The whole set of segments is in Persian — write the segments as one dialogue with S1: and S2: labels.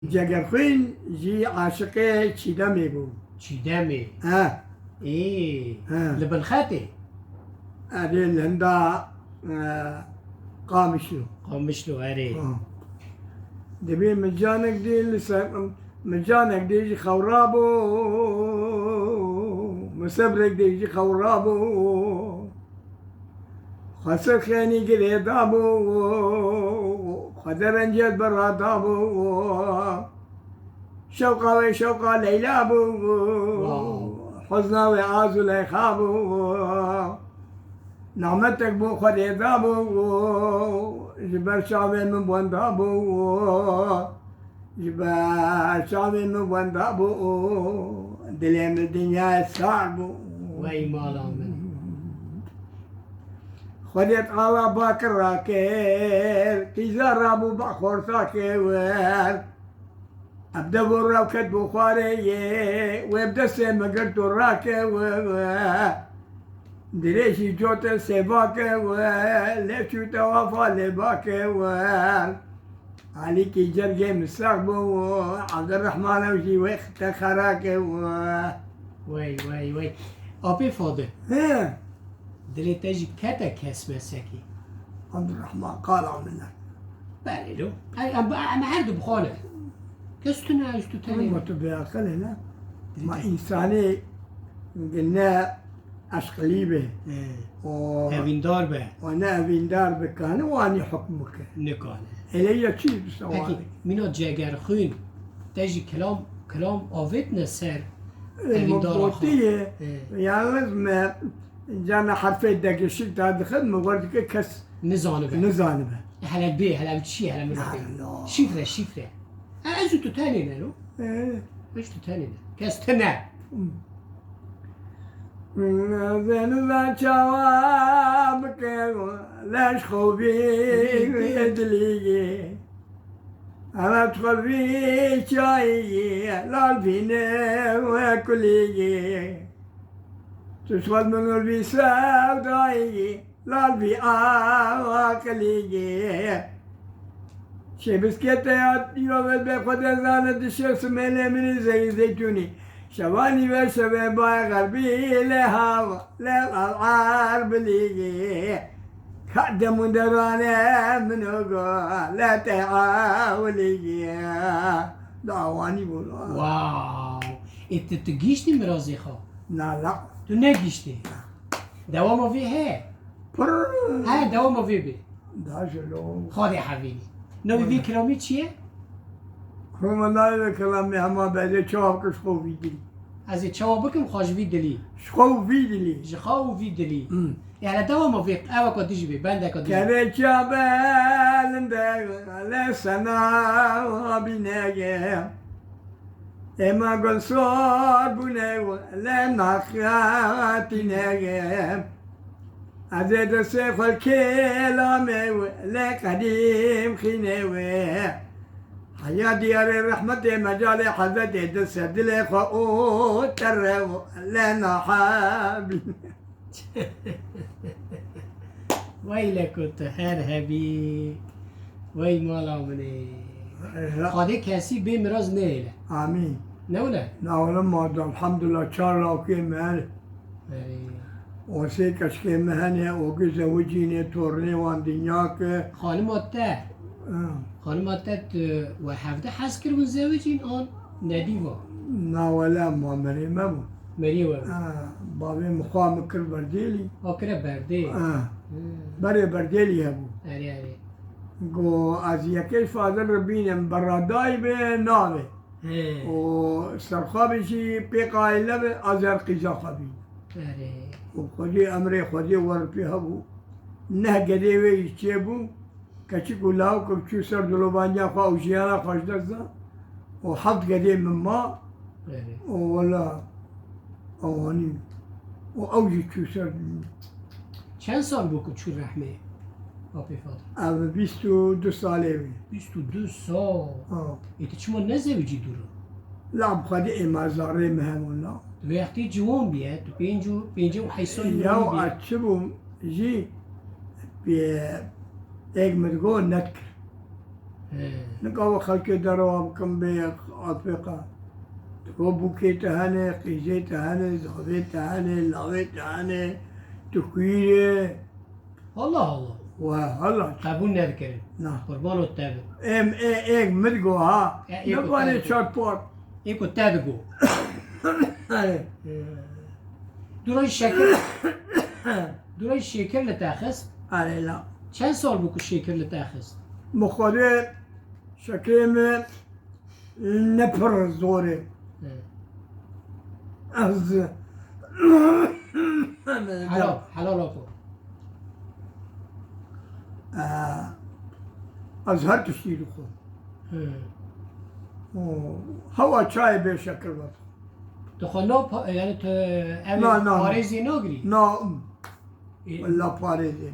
S1: جگرخوین جی عاشق چیدمی بود.
S2: چیدمی لبنخاته
S1: ادي الهندا قامشلو
S2: قامشلو اري
S1: دبي مجانك دي مجانك دي يجي خورابو مسبرك دي يجي خورابو خسر خيني قلي دابو خدر انجد برا دابو شوقا وشوقا ليلابو حزنا وعازو ليخابو نعمتك بو خريدا بو جبال شعبي من بوندا بو جبال شعبي من بوندا بو دليم الدنيا صعب
S2: واي مالا من
S1: خديت على باكر راكير تيزار ابو بخور ساكير ابدا برا وكتبو خاري وابدا سيما قلتو راكير دريشي جوت سباكه ولفشو توافى لباكه عليكي جرجي مستقبو عبد الرحمن وشي وقت خراكه
S2: وي أبي فاضل دلي تجي كتا كاس مساكي
S1: عبد الرحمن قال عملنا
S2: بالي أنا عارض بخالة كستنا عشتو تاني
S1: ما تبقى خلينا ما إنساني قلنا أشقليبه
S2: أفيندار به
S1: وأنا أفيندار بكان وأنا حكمك
S2: نكان
S1: إلي شيء بسوالي
S2: منو جاگر خون تجي كلام آويتنا سر أفيندار
S1: المبوطية يعني لازم جانا حرفي دقيشك تدخل مورد كس نزانبه
S2: هلا بيه هلا بتشي هلا من شفرة أزو تاني نالو إيش تاني كاستنا
S1: زين ذا جوابك ليش خوفي يدلي أنا أدخل في شاي لا فينا وكلي تشغل من البساء داي لا في آكلي شي بسكيتات يوم بخد زانت الشمس من زي زيتوني شواني وشباب غربي لهوا للعرب ليجي خدم درانا منوغا لا تعاولي دعواني بولا
S2: واو انت تجيشتي مرازي خا
S1: لا
S2: تو نجيشتي دوامه في هي هاي دوامه في بي
S1: داجلو
S2: خادي حبيبي نوي في كلامي چیه؟
S1: هم لا كلامي هما بعد چاوك شخو فيدلي
S2: از چاو بكم خوش في دلي
S1: شخو فيدلي
S2: جخاو في دلي يعني دوامه في اوا كو تجي بي بندا كو تجي
S1: كذا شابال لسنا وبنايا إما قل صار بنايا لنا خاتنا عزيز السيف الكلام لقديم خنوي حيا ديار الرحمة مجال حزت السد لخو ترى لنا حابي
S2: ويلك هرهبي وي مالا مني خادي كاسي بمراز نيلة
S1: آمين
S2: نولا
S1: نولا ما الحمد لله شارع كي مال وسيكش كي مهني وكي زوجيني تورني وان دنياك
S2: خانماتا وحفظة حسكر وزوجين آن نديوا
S1: نولا ما مريم
S2: مريوا
S1: بابي مخام كر برديلي
S2: أكره بردي
S1: بري برديلي هبو
S2: أري
S1: قو از يكيش فاضل ربين براداي بنامي و سرخابي شي بيقاي لب ازر قيزا خبي وخدي امري خدي وربي هبو نه قديوي يشيبو كشي قلاو كبشو سر دلوبانيا خوا وشيانا خوش دزا وحط قديم من ما ولا اواني واوجي شو سر
S2: چند سال بکن چون رحمه آبی فاضل؟
S1: 22 ساله
S2: 22 سال ایت چما نزوجی دورو؟
S1: لا بخدي مزاري مهم لا
S2: وقتی جوان بیاد تو پنجو حیثان
S1: يو اتشبو جي بي ايق مدقو نتكر نقاو خلق درواب كم بيق أطبقا وبوكي تهاني قيزي تهاني زغبي تهاني لاوي تهاني تكويري
S2: الله
S1: وهلا
S2: قبول نذكر
S1: نعم
S2: قربان التابع
S1: ايك مرقو ها
S2: إيه
S1: نقاني
S2: كنت-
S1: شاربور
S2: ايكو تابقو دورای شکر دورای شکر لتاخست
S1: علي لا
S2: چند سال بکو شکر لتاخست
S1: مخوري شكيمة نبر زوري از
S2: حلال آفو
S1: از هر تشتيري خو هوا چای به شکر بات
S2: تو خلا یعنی تو
S1: نه، نه.
S2: پارزی نگری
S1: نام ولا پاريزين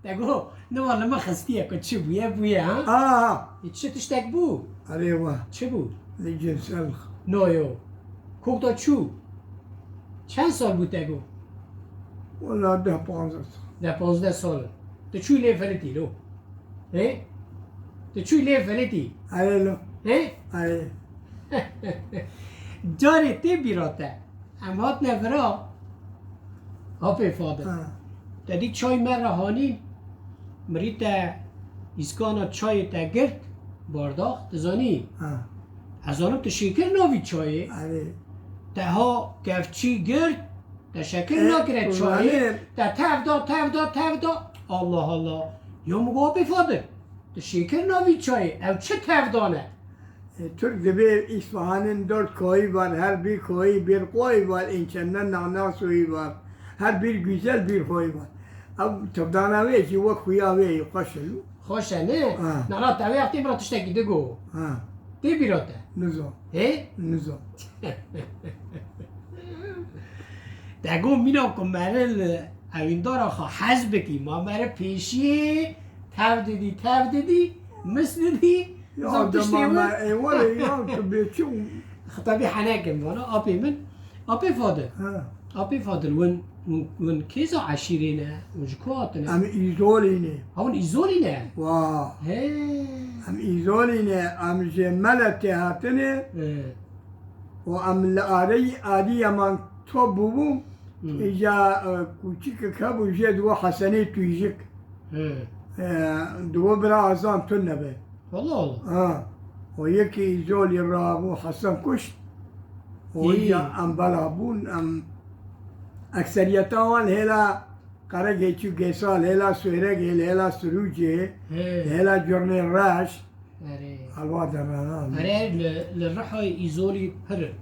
S2: تگو نه والا ما خستیه که چه بویه ها چه تشتک بو
S1: ايوه
S2: چه بود
S1: لجنس الخ
S2: نایو کوک دا چو چند سال بود تگو
S1: ولا ده بانزت
S2: در 15 سال تو چوی لی فلتی لو اه تو چوی لی فلتی
S1: علي لا
S2: اه
S1: علي
S2: داره تی بیراته اما هات نفرا هاپی فاده تدی چای من رهانی مریتا ایسکانا چای تا گرد بارداخت تزانی از آنو تو شکر ناوی چای
S1: علي
S2: تها کفچی گرد تا شکر
S1: اه،
S2: نگرد چای
S1: بله.
S2: تا تف دا الله یا مگو بفاده تو شکر ناوی چای او چه تف دانه
S1: ترك دبي إسفهان دور كوي بار هر بير كوي بير قوي بار إن كنا نعنا سوي بار هر بير güzel بير كوي بار أو تبدانا ويجي وخويا ويجي قشلو
S2: خوشه نه نه تا وقتی برا تشتکی دگو تی بیراته
S1: نزو
S2: اه
S1: نزو
S2: دگو مینا کن مرل اویندارا خوا حز بکی ما مره پیشی تف دیدی مثل دی
S1: يا
S2: زم تشتي
S1: دم
S2: ون
S1: ما إيه ولا يا تبي شو
S2: خطابي حناكم وانا ابي من ابي فاضل ابي فاضل ون كيزا عشيرينا وجكواتنا
S1: أم إيزوليني
S2: هون ايزولينا
S1: واه
S2: هي
S1: أم إيزوليني أم جملة تهاتني وأم لآري آدي يمان توبوم إجا كوچيك كابو جد وحسني تويجك دو برا أزان تنبه
S2: والله
S1: ويكي زول يرابو حسن كشت ويا أم بلابون أم أكثريتان هلا قرقه چو گسال هلا سويرگه هلا سروجه هلا جرني راش الواد الرنان
S2: اري للرحو ايزولي هر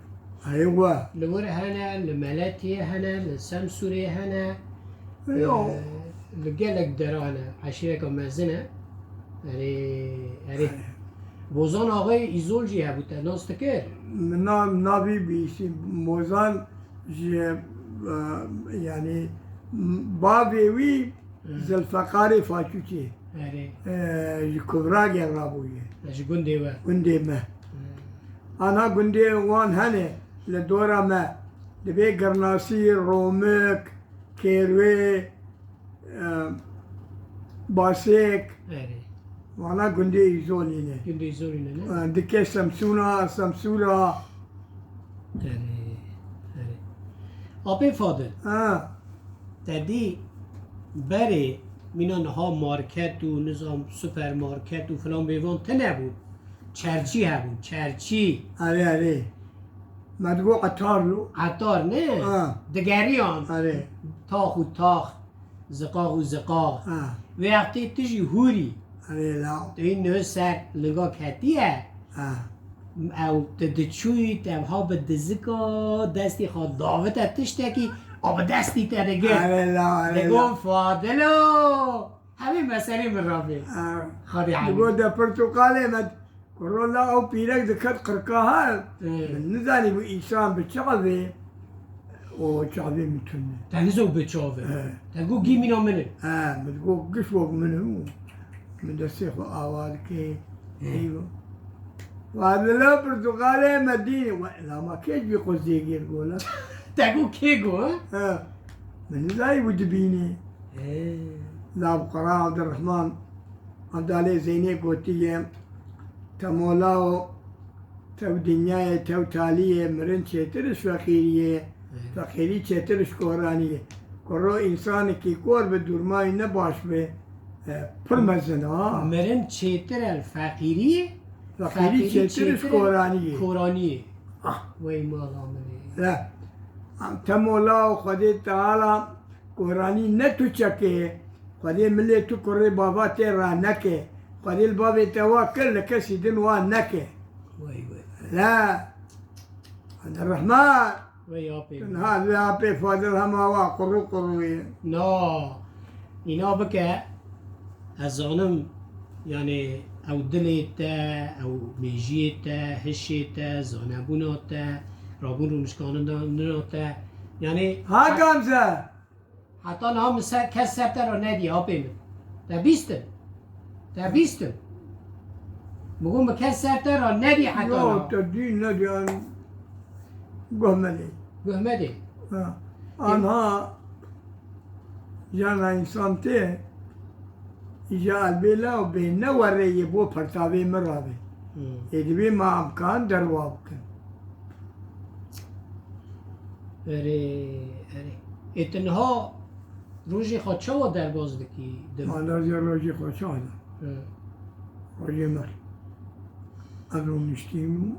S1: أيوة
S2: لور هنا لملاتي هنا لسمسوري هنا
S1: أيوة
S2: لقالك درانا عشيرة مازنة اري بوزان آقای ایزول جی هبوده ناس تکر
S1: نابي بيسي موزان يعني بابي وي زلفقاري فاچوچي
S2: اره
S1: كبرى جرابويه
S2: اجي گنده و
S1: قندي ما أنا قندي وان هني لدورة ما لبي قرناصي رومك كيروي باسيك
S2: اره
S1: وانا قندي يزوليني
S2: گنده ایزولی نه
S1: دكي سمسونا
S2: اره آبی فادر تدی بره مینان ها مارکت و نظام سوپرمارکت و فلان بیوان ته نبود چرچی هبود چرچی
S1: علي مدقو قطار له
S2: عطار نه دگریان تاخ و تاخ زقاق و زقاق وقتی تجی هوری
S1: علي لا
S2: تو این نه سر لگا کتیه او تدچوی تبها به دزکا دستی خواد داوت تشتکی آب دستی تدگه
S1: علي لا
S2: دگو فاضلو همین مسئله من رابه خادی
S1: دقو
S2: حمید
S1: دا برتقالي مد كورولا او بيرك دكت قرقاها نزاني بو إنسان بشعبي وشعبي متنه
S2: تنزو بچاوه تگو گی مینا منه
S1: مدقو قشوق منه من دسيخ آوال كي ايوه وهذا لا برتقالي مدينة لا ما كيف بيقول زيقير قولا
S2: تگو کی گو
S1: من زي ودبيني لا بقراء عبد الرحمن عبدالله زینی گوتیه تمولاو تو دنیای تو تالیه مرن چیترش فقیریه فقیری چیترش کورانیه کرو انسان کی کور به دورمای نباش به پر مزنا
S2: مرن چیتر الفقیریه
S1: فقیری چیترش کورانیه
S2: کورانیه وای مالا منی
S1: لا تمولاو خدای تعالی کورانی نتو چکه خدای ملی تو کره بابا تیرا نکه خدای الباب توا کل کسی دن وان نکه
S2: وای وای
S1: لا هذا الرحمن
S2: وای آپی
S1: هذا أبي فاضل هم هوا قروي
S2: نه اینا بکه از آنم یعنی او دلیت او میجیت هشیت زانبونات رابون رو مشکانات یعنی
S1: ها gamze
S2: حتی نام کس سبتر رو ندی آپی من تا بیستم مگم کس سبتر رو ندی حتی
S1: يو
S2: نام
S1: تدين نديان قهملي
S2: گهمده
S1: أنا جانا إنسان تي إجا البيلا وبيننا وري بو فرتاوي مرابي إدبي ما أمكان دروابكن
S2: اره اتنها روزی خود چه و در باز دکی دم
S1: أنا جروجي خوشانا روجي مر أبو مشتيم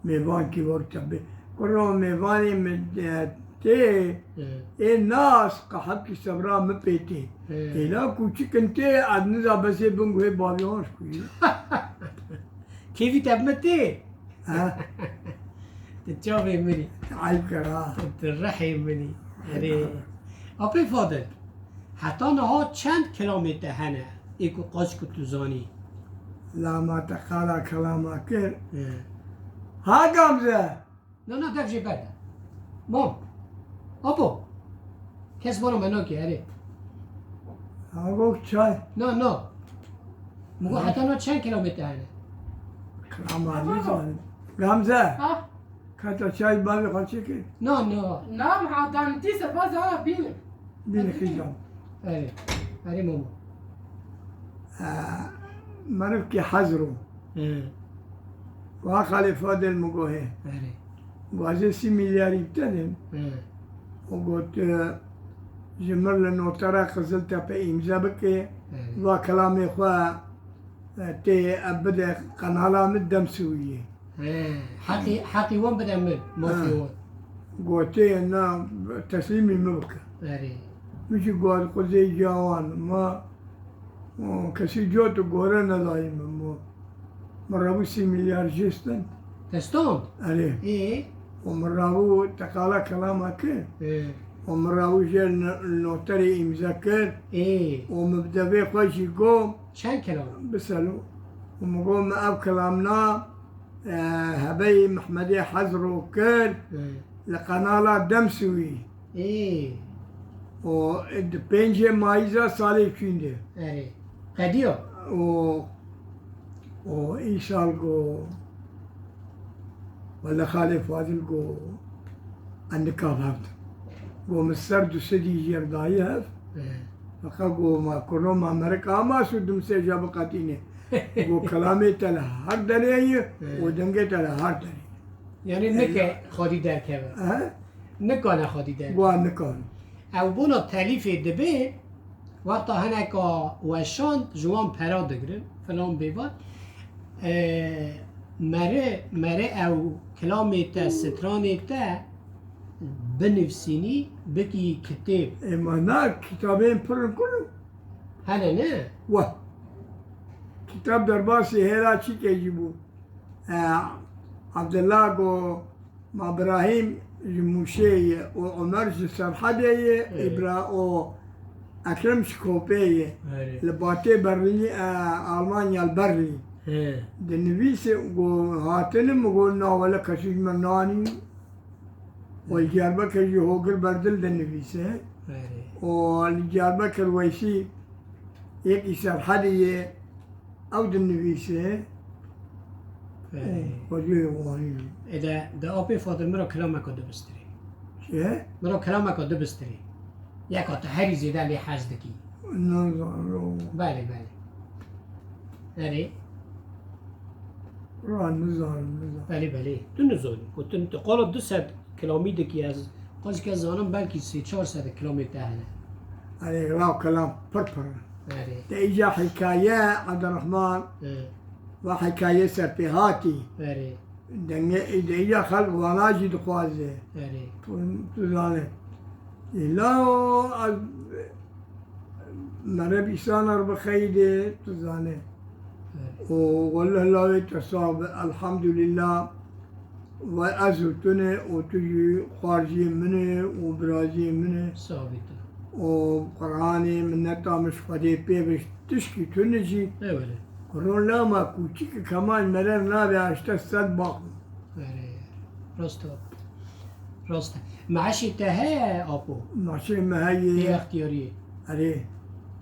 S1: ميوان كي وقت بي كرو ميواني من تي الناس قحب كي سبرا مبيتي إلا كوشي كنتي أدنزا بسي بنغوي بابيونش كوي
S2: کیفی تبمتی
S1: ها
S2: تتشافي مني
S1: عيب كرا
S2: ترحي مني اره آپی فاضل حتی نها چند کیلومتر هنه ایکو قاش کتوزانی
S1: لا ما تقالا كلاما كير ها gamze
S2: نه تفجی بده مام آپو کس بانو منو که اره
S1: ها گوك چاي
S2: نه مگو حتی نها چند کیلومتر هنه
S1: كلاما نزان gamze
S3: ها
S1: كاتا چاي بابي خالشي كي
S2: نه
S3: نعم حضرتي سبازة بين
S1: بين خيجان
S2: اره ماما
S1: مرف كي حزرو وخالي فاضل مقوهي
S2: اره
S1: وازي 6 مليار يبتدن وقلت جمر لنو ترى قزلت في إمزا بكي وكلامي خوا تي أبدا قنالا مدام سوية
S2: حقي وين بدأ من ما في وين
S1: قلت أنا تسليمي مبكى
S2: اره
S1: مش قال قزي جوان ما كسي جوتو قورنا دايما مرابو 6 مليار جيستن
S2: تستون
S1: عليه
S2: ايه
S1: ومرابو تقالا كلامك ومرابو جل نوتري إمزاكر
S2: ايه
S1: ومبدا بي خوش يقوم
S2: چند کیلو
S1: بسألو ومقوم أب كلامنا هبي محمدي حزرو كر لقنالا دمسوي
S2: ايه
S1: ودبنجي مايزا صالح كينده
S2: اره قديو
S1: و إيشال جو ولا خالي فاضل جو عندك هفت جو مسترد سدي جرداي هف فقا جو ما كرو ما مركا ما سودم سجا بقاتيني جو كلامي تلا هر دري ودنگه تلا هر دري
S2: یعنی نکه خودی در که
S1: ها
S2: نکانه خودی در
S1: جو نكون
S2: او بونا تلیف دبه وقتا هنکا وشان جوان پرا دگرن فلان بیوان مره او کلامی تا سترانی تا بنفسینی بکی کتاب
S1: اما نا كتابين فرن كله
S2: هنه نه
S1: و كتاب درباسي هيرا چي كيجيبو عبد الله جو مع ابراهيم جموشي وعمر سرحدي ابرا او اكرم شكوبي لباتي برلي المانيا البرلي دنبيس جو هاتنم جو ناولا كشيش مناني والجاربة كجي هوغر بردل دنبيس والجاربة كالويسي يك سرحدي او دنبيس وجوه واني
S2: ده آپی فاضل مرا کلامک رو دبستری
S1: چه؟
S2: مرا کلامک رو دبستری یک آتا هری زیده لی حج دکی
S1: نظر
S2: بله اره
S1: راه نزار
S2: بله بله تو نزانی گفتن قال 200 کیلومتر که از قاز که زانم بلکه 300-400 کیلومتر هنه
S1: عليه راه كلام فرفر
S2: اره
S1: تيجا حكاية عبد الرحمن وحكاية سربيهاتي
S2: اره
S1: دنيا خلق وناجي دقوازي
S2: اره
S1: تزانه لا مربي سانر بخيدة تزانه والله لا يتصاب الحمد لله وأزلتني وتجي خارجي مني وبرازي مني
S2: ثابته
S1: وقرآني من نتا مش قدي بيبش تشكي تنجي
S2: اوله
S1: قرون لا ما كوچيك كمان مرر نابي عشتا سد باقي
S2: اره راسته معاشی ته آپو
S1: ماشي ما
S2: دی
S1: هي
S2: اختیاریه
S1: عليه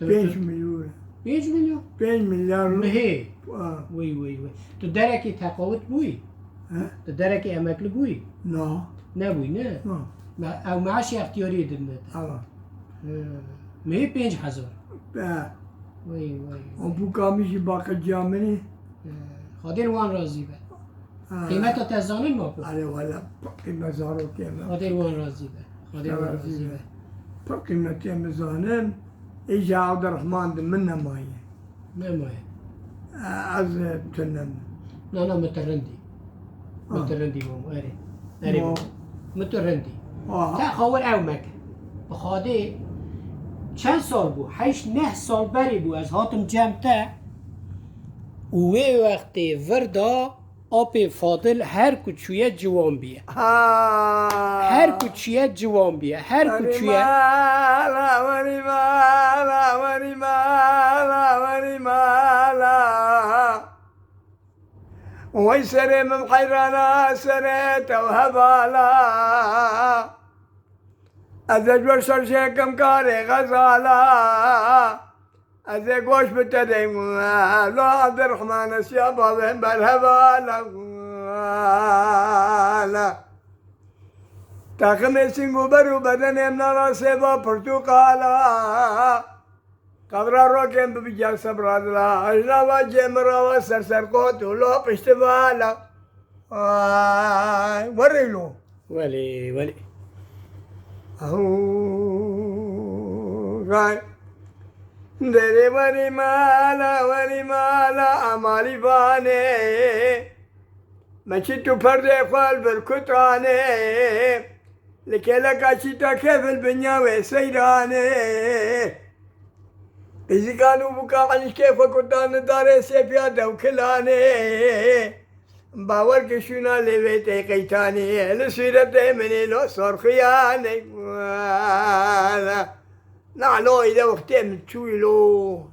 S2: تو-
S1: 5
S2: تو-
S1: مليون
S2: 5 میلیون
S1: 5 مليار
S2: مهی
S1: آه.
S2: وی تو درکی تقاوت بوی
S1: ها؟
S2: تو درکی امکل بوی
S1: لا
S2: نبوی نه او معاشی اختیاری دنده
S1: آه.
S2: مهی 5000
S1: آه.
S2: وی
S1: ابو كاميشي باقي جامني
S2: خادر وان راضی به
S1: آه.
S2: قیمت تا تزانن ما پو
S1: عليه ولا باقي مزارو كيما
S2: خادر وان راضی به خادر وان راضی به
S1: باقي متى مزانن اجا عبد الرحمن منا ماي
S2: نمایه
S1: از تنم
S2: نه مترندی مترندی مامو اره
S1: ما-
S2: مترندی
S1: آه.
S2: تا خاور او مکه بخاده چند سال بو 8-9 سال بری بو از هاتم جمعه و وقتی وردا آب فاضل هر کچویه جوان بیه هر کچویه جوان بیه هر کچویه
S1: ورمالا ورمالا ورمالا ورمالا ويسري من حيرانا سريت وهبالا أزج ورشر شيكم كاري غزالا أزج وش بتدين لا عبد الرحمن الشيابا بن بالهبالا تاخمي سنگو برو بدن امنا سيبا برتقالا قبر روكن ببجال سبرادلا اجنابا جمرا سرسر قوتو لو پشتبالا ورلو
S2: ولی
S1: غاي دري وري مالا امالي باني مشيتو فرد قلب الكتراني لكي لك اشيتا كيف البنياوي سيراني إذا كانوا بكا عن كيف كنتان داري سيبيادا وكلاني باور كشونا لبيتي قيتاني لسيرتي مني لو صار خياني نعلو إذا وقتين تشويلو